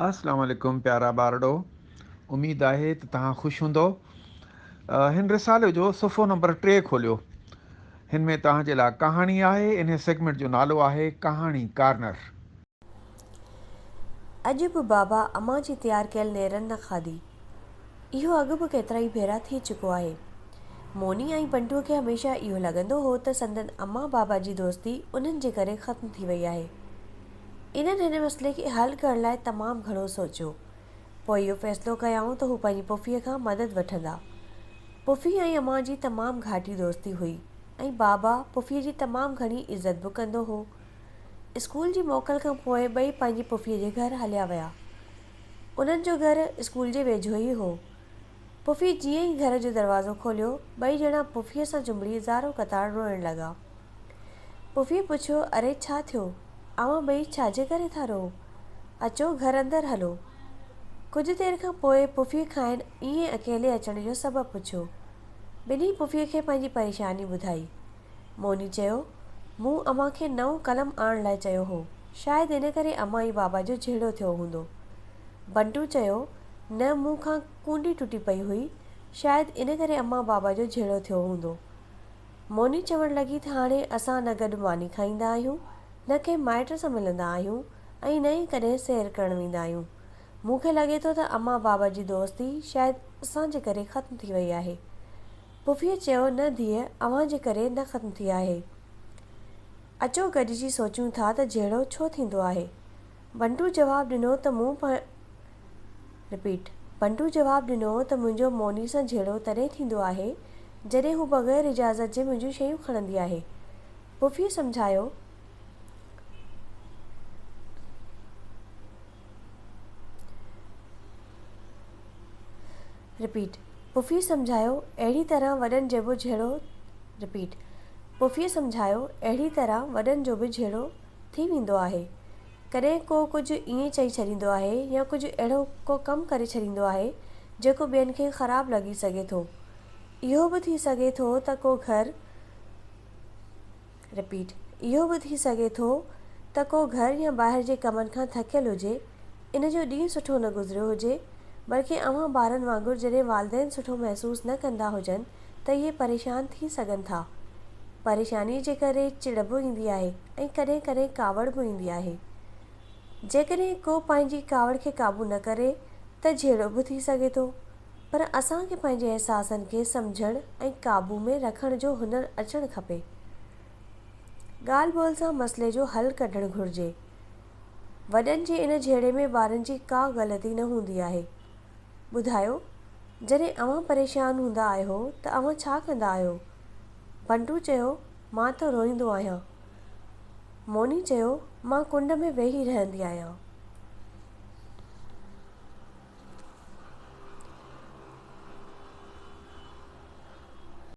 अस्सलाम वालेकुम प्यारा ॿारड़ो। उमेद आहे त तव्हां ख़ुशि हूंदो। हिन रिसाले जो सुफ़ो नंबर 3 खोलियो। हिन में तव्हांजे लाइ कहाणी आहे। इन सेगमेंट जो नालो आहे कहाणी कार्नर। अॼु बि बाबा अम्मा जी तयारु कयल नेरनि न खाधी। इहो अॻु बि केतिरा ई भेरा थी चुको आहे। मोनी ऐं बंटूअ खे हमेशह इहो लॻंदो हो त संदन अम्मा बाबा जी दोस्ती उन्हनि जे करे ख़त्म थी वई आहे। इन्हनि हिन मसइले खे हल करण लाइ तमामु घणो सोचियो। पोइ इहो फ़ैसिलो कयाऊं त हू पंहिंजी पुफ़ीअ खां मदद वठंदा। पुफ़ी ऐं अम्मा जी तमामु घाटी दोस्ती हुई ऐं बाबा पुफ़ीअ जी तमामु घणी इज़त बि कंदो हो। स्कूल जी मोकल खां पोइ ॿई पंहिंजी पुफ़ीअ जे घर हलिया विया। उन्हनि जो घर स्कूल जे वेझो ई हो। पुफ़ी जीअं ई घर जो दरवाज़ो खोलियो, ॿई ॼणा पुफ़ीअ सां जुंबड़ी ज़ारो क़तार रोइण लॻा। पुफ़ीअ पुछियो, अरे छा थियो? अव्हां ॿई छाजे करे था रो? अचो घर अंदरि हलो। कुझु देरि खां पोइ पुफ़ीअ खां ईअं अकेले अचण जो सबबु पुछियो। ॿिन्ही पुफ़ीअ खे पंहिंजी परेशानी ॿुधाई। मोनी चयो, मूं अम्मा खे नओं कलम आणण लाइ चयो हो। शायदि इन करे अम्मा ऐं बाबा जो झेड़ो थियो हूंदो। बंटू चयो, न मूं खां कुंडी टुटी पई हुई। शायदि इन करे अम्मा बाबा जो झेड़ो थियो हूंदो। मोनी चवण लॻी त हाणे असां न गॾु मानी खाईंदा आहियूं, न कंहिं माइट सां मिलंदा आहियूं ऐं न ई कॾहिं सैर करणु वेंदा आहियूं। मूंखे लॻे थो त अम्मा बाबा जी दोस्ती शायदि असांजे करे ख़त्म थी वई आहे। पुफ़ीअ चयो, न धीअ, अव्हां जे करे न ख़त्म थी आहे। अचो गॾिजी सोचूं था त झेड़ो छो थींदो आहे। बंटू जवाबु ॾिनो त मुंहिंजो मोनी सां झेड़ो तॾहिं थींदो आहे जॾहिं हू बग़ैर इजाज़त जे मुंहिंजूं शयूं खणंदी आहे। पुफ़ीअ सम्झायो, अहिड़ी तरह वॾनि जो बि झेड़ो थी वेंदो आहे। कॾहिं को कुझु ईअं चई छॾींदो आहे या कुझु अहिड़ो को कमु करे छॾींदो आहे जेको ॿियनि खे ख़राबु लॻी सघे थो। इहो बि थी सघे थो त को घर या ॿाहिरि जे कमनि खां थकियलु हुजे, इन जो ॾींहुं सुठो न गुज़रियो हुजे, बल्कि अव्हां ॿारनि वांगुरु जॾहिं वालिदैन सुठो महसूसु न कंदा हुजनि त इहे परेशान थी सघनि था। परेशानी जे करे चिड़ बि ईंदी आहे ऐं कॾहिं कॾहिं कावड़ बि ईंदी आहे। जेकॾहिं को पंहिंजी कावड़ खे क़ाबू न करे त झेड़ो बि थी सघे थो। पर असांखे पंहिंजे अहसासनि खे सम्झण ऐं क़ाबू में रखण जो हुनरु अचणु खपे। ॻाल्हि ॿोल सां मसइले जो हल कढणु घुरिजे। वॾनि जे इन झेड़े में ॿारनि जी का ग़लती न हूंदी आहे। ॿुधायो, जॾहिं अव्हां परेशान हूंदा आहियो त अव्हां छा कंदा आहियो? बंटू चयो, मां त रोईंदो आहियां। मोनी चयो, मां कुंड में वेही रहंदी आहियां।